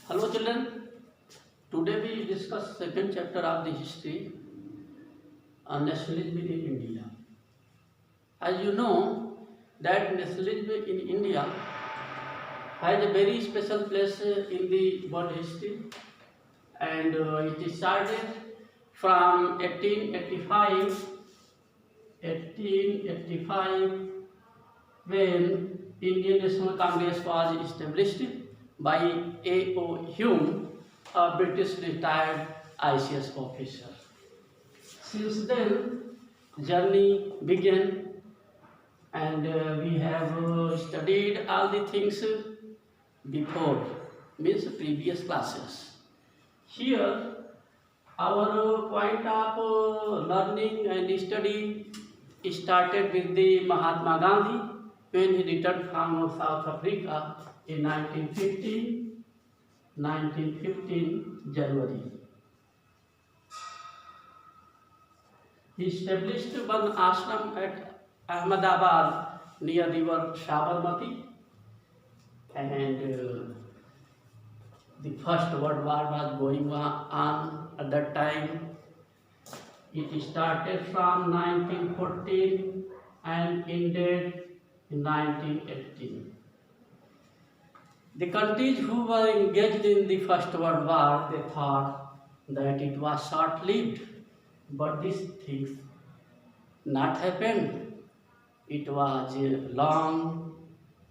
Hello children, today we discuss second chapter of the history on nationalism in India. As you know that nationalism in India has a very special place in the world history, and it started from 1885 when Indian National Congress was established by A.O. Hume, a British retired ICS officer. Since then, journey began, and we have studied all the things before, means previous classes. Here, our point of learning and study started with the Mahatma Gandhi when he returned from South Africa in 1915 January. He established one ashram at Ahmedabad near river Sabarmati, and the First World War was going on at that time. It started from 1914 and ended in 1918. The countries who were engaged in the First World War, they thought that it was short-lived, but these things not happened. It was long,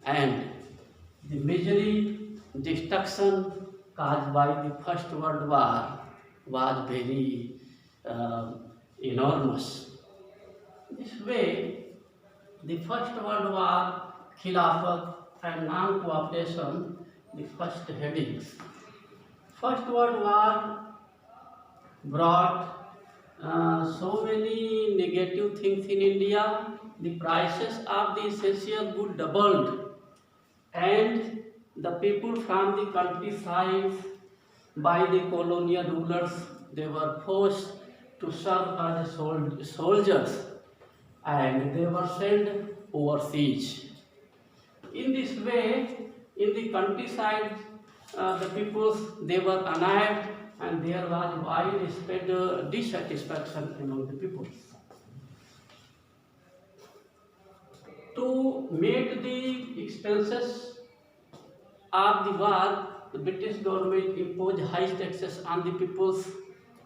and the misery, destruction caused by the First World War was very enormous. This way, the First World War, Khilafat and non-cooperation, the first headings. First World War brought so many negative things in India. The prices of the essential good doubled, and the people from the countryside by the colonial rulers, they were forced to serve as soldiers, and they were sent overseas. In this way, in the countryside, the peoples, they were annoyed, and there was widespread dissatisfaction among the people. To meet the expenses of the war, the British government imposed high taxes on the people's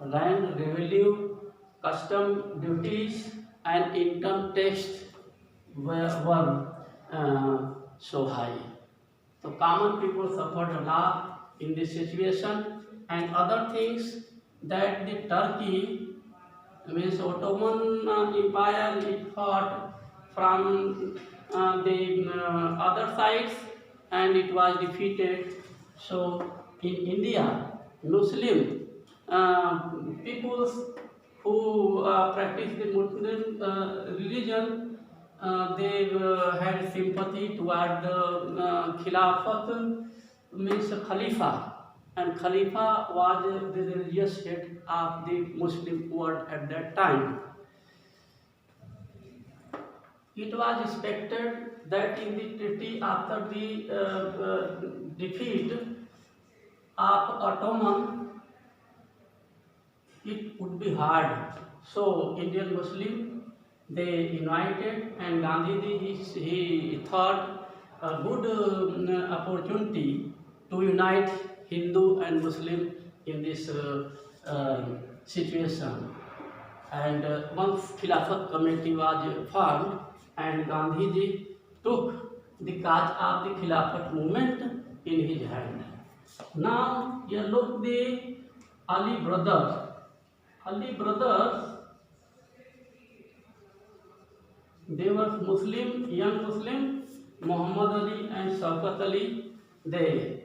land revenue, custom duties, and income tax were so high. So common people suffered a lot in this situation, and other things that the Turkey, means Ottoman Empire, it fought from the other sides, and it was defeated. So in India, Muslim peoples who practice the Muslim religion, they had sympathy toward the Khilafat, means Khalifa, and Khalifa was the religious head of the Muslim world at that time. It was expected that in the treaty after the defeat of Ottoman, it would be hard. So Indian Muslim, they united, and Gandhiji, he thought a good opportunity to unite Hindu and Muslim in this situation. And once Khilafat committee was formed, and Gandhiji took the cause of the Khilafat movement in his hand. Now you look the Ali brothers. Ali brothers, they were Muslim, young Muslim, Muhammad Ali and Shaukat Ali. They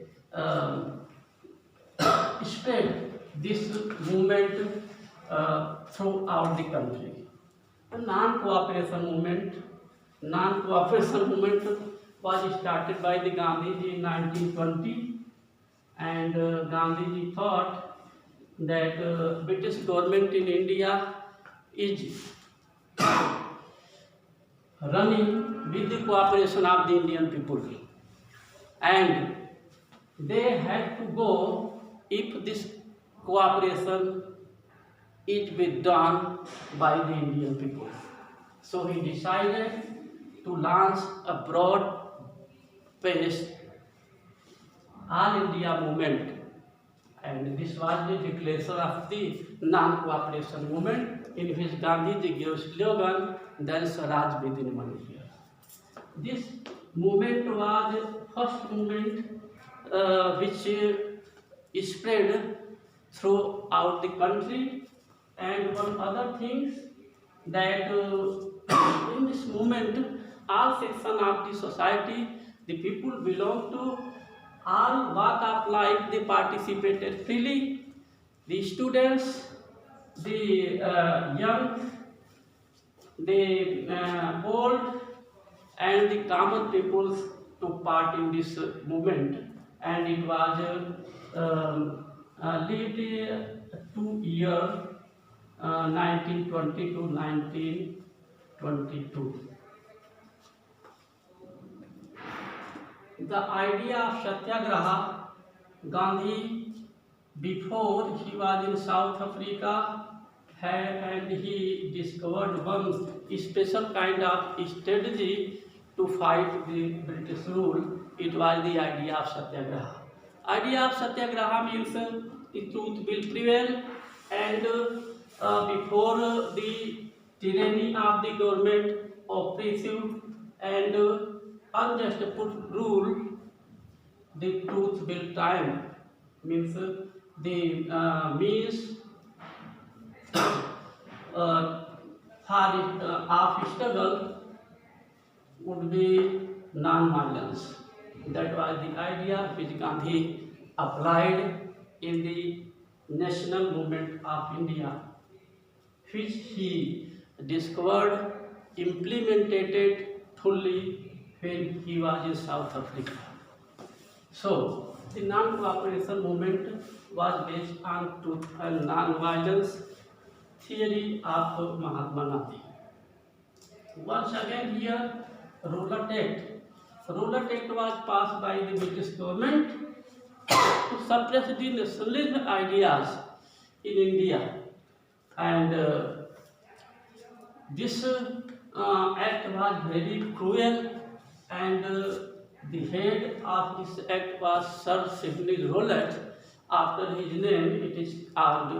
spread this movement throughout the country. The non-cooperation movement was started by the Gandhiji in 1920, and Gandhiji thought that British government in India is running with the cooperation of the Indian people, and they had to go if this cooperation is withdrawn by the Indian people. So he decided to launch a broad-based All India movement, and this was the declaration of the non-cooperation movement, in which Gandhiji gave slogan, "Then Swaraj within 1 year." This movement was the first movement which spread throughout the country, and one other things that in this movement all sections of the society, the people belong to all walk of life, they participated freely. The students, the young, the old, and the common peoples took part in this movement, and it was lived 2 years, 1920 to 1922. The idea of Satyagraha, Gandhi, before he was in South Africa, and he discovered one special kind of strategy to fight the British rule. It was the idea of Satyagraha. Idea of Satyagraha means the truth will prevail, and before the tyranny of the government, oppressive and unjust rule, the truth will triumph. Means the means of struggle would be non-violence. That was the idea which Gandhi applied in the national movement of India, which he discovered, implemented fully when he was in South Africa. So, the non-cooperation movement was based on truth and non-violence theory of Mahatma Gandhi. Once again here, Rowlatt Act. Rowlatt Act was passed by the British government to suppress the nationalism ideas in India, and this act was very cruel, and the head of this act was Sir Sidney Rowlatt. After his name, it is called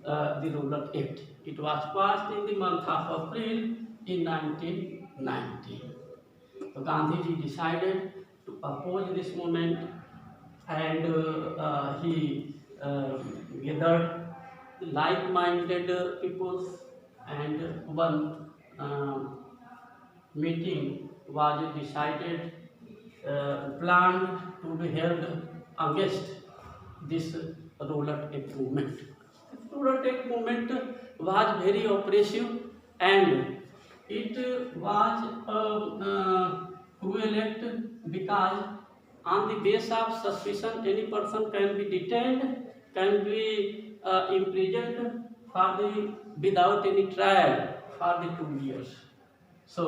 the Rowlatt Act. It was passed in the month of April in 1990. So Gandhiji decided to oppose this movement, and he gathered like-minded peoples, and one meeting was decided, planned to be held against this Rowlatt Act movement. Rowlatt Act movement was very oppressive, and it was a cruel act, because on the basis of suspicion any person can be detained, can be imprisoned without any trial for the 2 years. So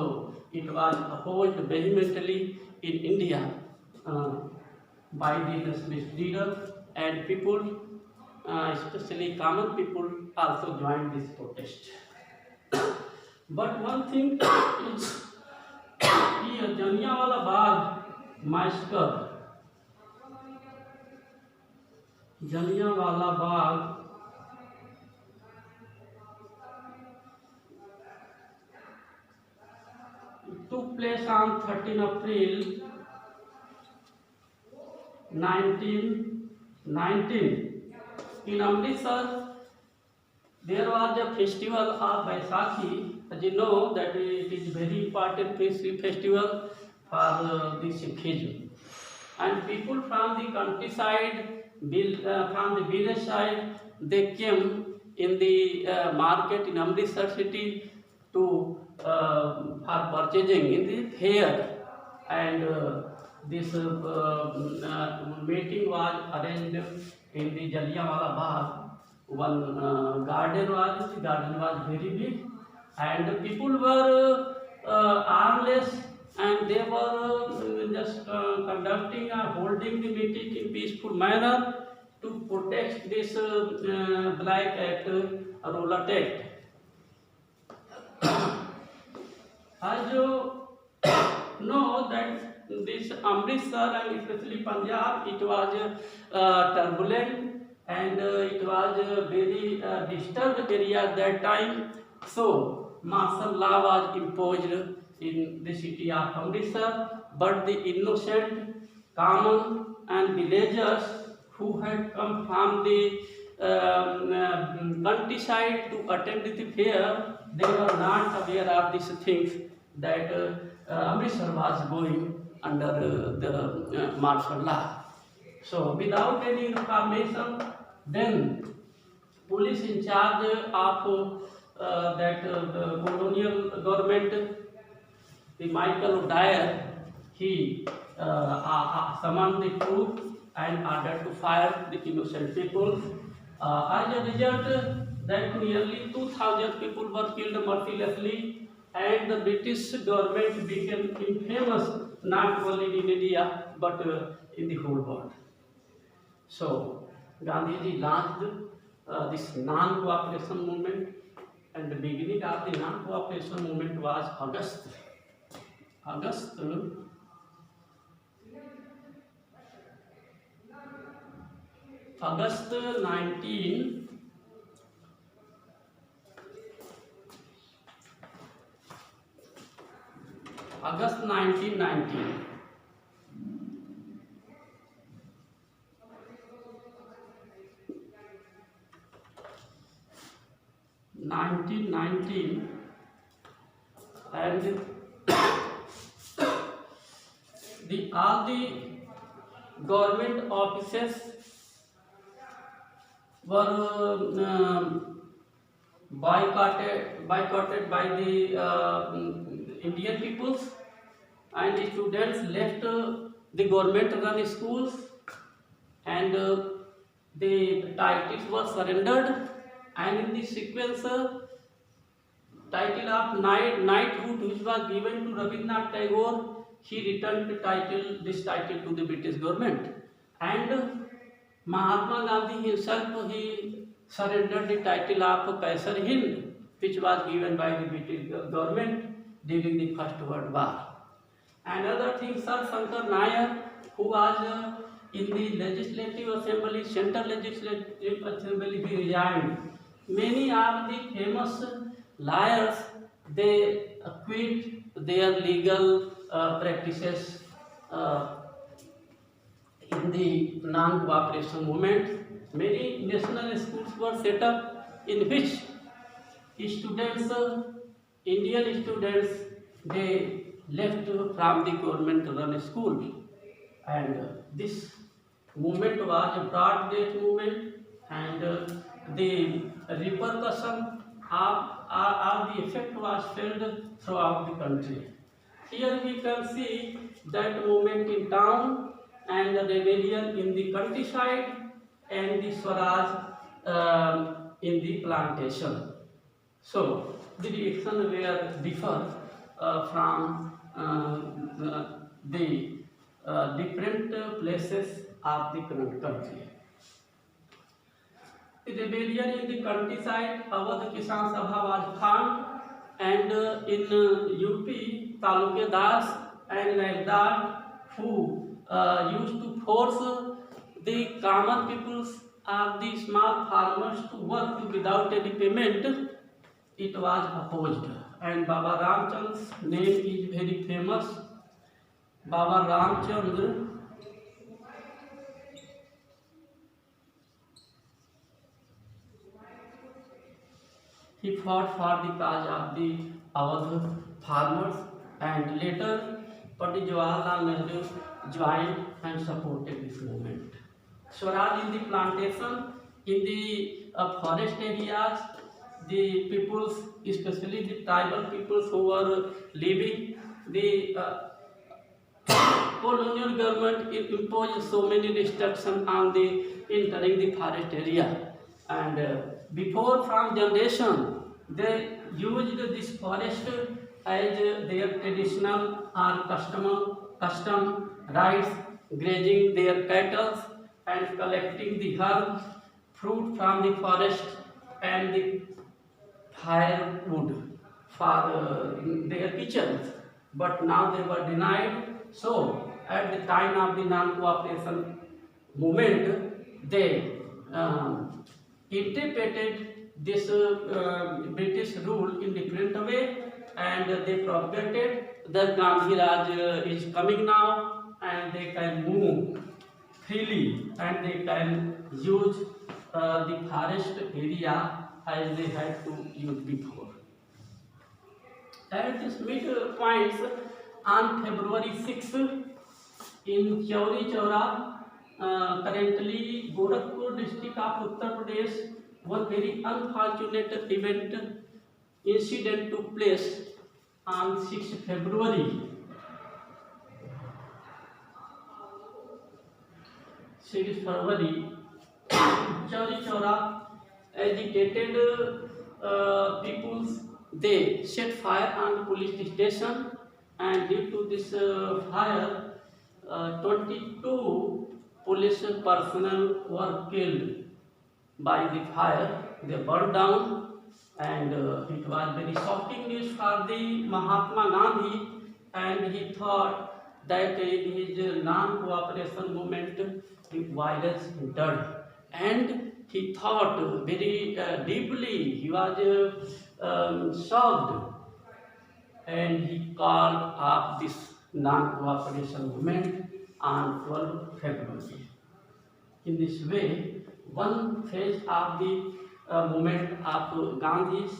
it was opposed vehemently in India by the nationalist leaders, and people, especially common people, also joined this protest. But one thing is here, Jallianwala Bagh massacre. Jallianwala Bagh took place on 13 April 1919 in Amritsar. There was a festival of Baisakhi. As you know, that it is very important festival for the Sikhism, and people from the countryside, from the village side, they came in the market in Amritsar city to for purchasing in the fair, and this meeting was arranged in the Jallianwala Bagh. One garden was very big, and people were armless, and they were just conducting and holding the meeting in peaceful manner to protect this Black Act, Rowlatt Act. As you know that this Amritsar and especially Punjab, it was turbulent, and it was a very disturbed area at that time. So martial law was imposed in the city of Amritsar, but the innocent, common and villagers who had come from the countryside to attend the fair, they were not aware of these things, that Amritsar was going under the martial law. So without any information, then police in charge of the colonial government, the Michael Dyer, he summoned the troops and ordered to fire the innocent people. As a result, that nearly 2,000 people were killed mercilessly, and the British government became infamous not only in India but in the whole world. So Gandhiji launched this non-cooperation movement, and the beginning of the non-cooperation movement was August 19 August 1919. And all the government offices were boycotted by the Indian peoples, and the students left the government-run schools, and the titles were surrendered, and in the sequence, title of knighthood, which was given to Rabindranath Tagore, he returned this title to the British government, and Mahatma Gandhi himself, he surrendered the title of Kaisar Hind, which was given by the British government during the First World War. Another thing, Sir Shankar Nayak, who was in the Legislative Assembly, Central Legislative Assembly, he resigned. Many of the famous lawyers, they quit their legal practices in the non-cooperation movement. Many national schools were set up in which students, Indian students, they left from the government-run school, and this movement was a broad-based movement, and the repercussion of the effect was felt throughout the country. Here we can see that movement in town, and the rebellion in the countryside, and the Swaraj in the plantation. So the reaction were differ from the different places of the country. The rebellion in the countryside, Awadh Kisan Sabha was formed, and in UP, Taluke Das and Naildar, who used to force the common peoples of the small farmers to work without any payment, it was opposed. And Baba Ramchand's name is very famous. Baba Ramchand, he fought for the cause of the Awadh farmers, and later Pandit Jawaharlal Nehru joined and supported this movement. Swaraj in the plantation, in the forest areas, the peoples, especially the tribal peoples who were living, the colonial government imposed so many restrictions on the entering the forest area, and before from generation they used this forest as their traditional or custom rites, grazing their cattle and collecting the herbs, fruit from the forest and the firewood for their kitchens. But now they were denied. So at the time of the non-cooperation movement, they interpreted this British rule in different way, and they propagated that Gandhi Raj is coming now, and they can move freely, and they can use the forest area as they had to use before. At this midpoints on February 6 in Chauri Chaura, currently Gorakhpur district of Uttar Pradesh, one very unfortunate incident took place on 6 February. 6 February, Chauri Chaura, agitated peoples, they set fire on the police station, and due to this fire, 22 police personnel were killed by the fire. They burned down, and it was very shocking news for the Mahatma Gandhi, and he thought that in his non-cooperation movement, the violence ended, and he thought very deeply. He was shocked, and he called up this non-cooperation movement on 12 February. In this way, one phase of the movement of Gandhi's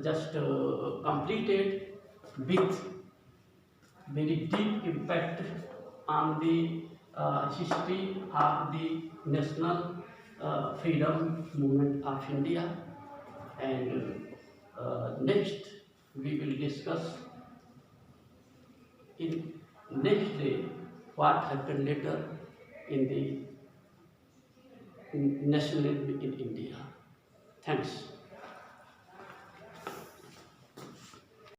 just completed with very deep impact on the history of the national freedom movement of India. And next we will discuss in next day what happened later in the nationalism in India. Thanks.